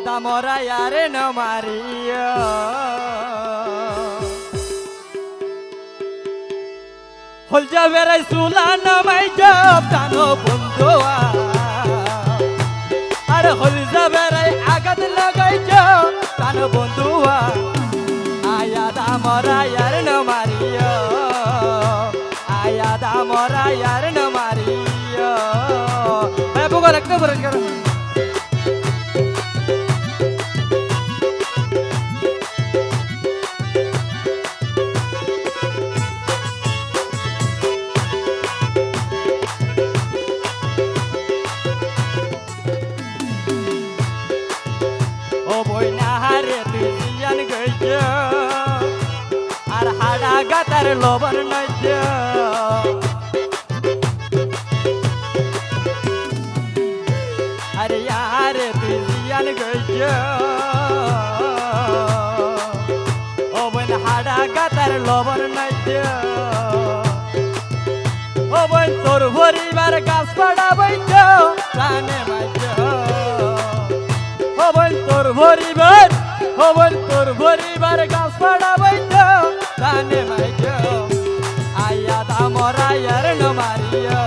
da mora yare no Maria hol jabe rai sulana mai job tano bondua are hol jabe rai agat lagai job tano bondua aya da mora yare no Maria aya da mora yare no Maria मैं बुका रखते बरस कर gatar lobar naja are yaar bizian gaja o ben hada gatar lobar naja o ben tor poribar gaছ pada baijo prane majo o ben tor poribar gaছ pada baijo prane majo aya da mora yar no Maria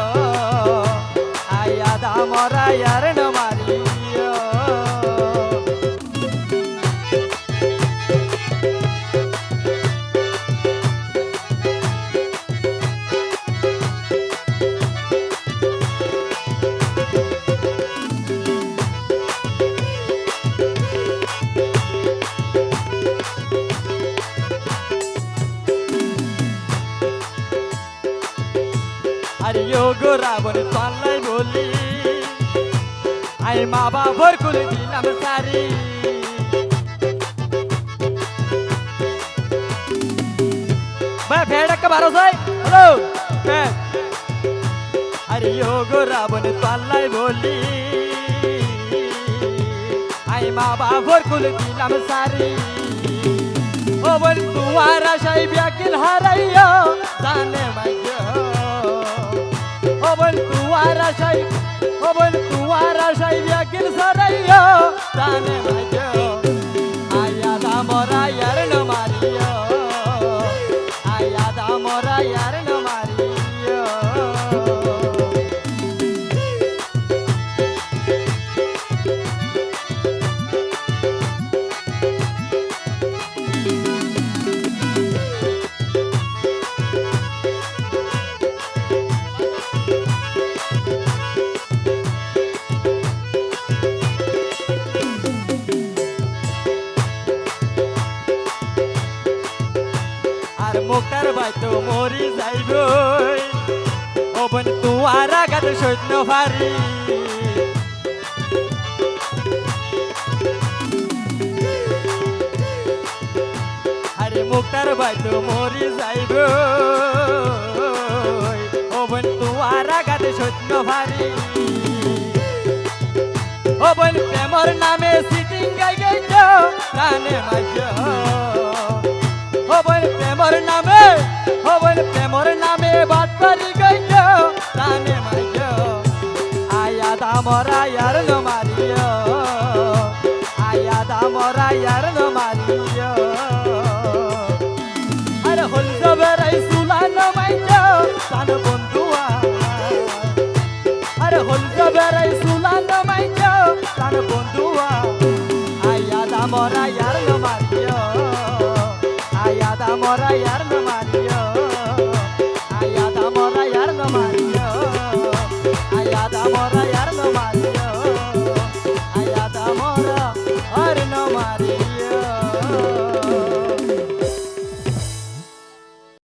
aya da mora yar no Maria अरे योगो रावण तलाई बोली आई माँ बाबर कुल दिलम सारी मैं भेड़क का भरोसा है हेलो अरे योगो रावण तलाई बोली आई माँ बाबर कुल दिलम सारी ओ बन तुम्हारा शाही ब्याकिल हराइयो जाने मजो Oben tuara shai biakil saraiyo tane majo aya da mora yar no Maria aya da mora yar no Maria Moktar bai to mori jaiboi oben tuara gat sojno phari are moktar bai to mori jaiboi oben tuara gat sojno phari oben premor name sitting gai gai jo prane majo Oben premor name baat kari gayo prane majo aya da mora yar no Maria aya da mora yar no Maria are hol jabe rai sulana majo tan bondua are hol jabe rai sulana majo tan bondua aya da mora yar no Maria aya da mora yar no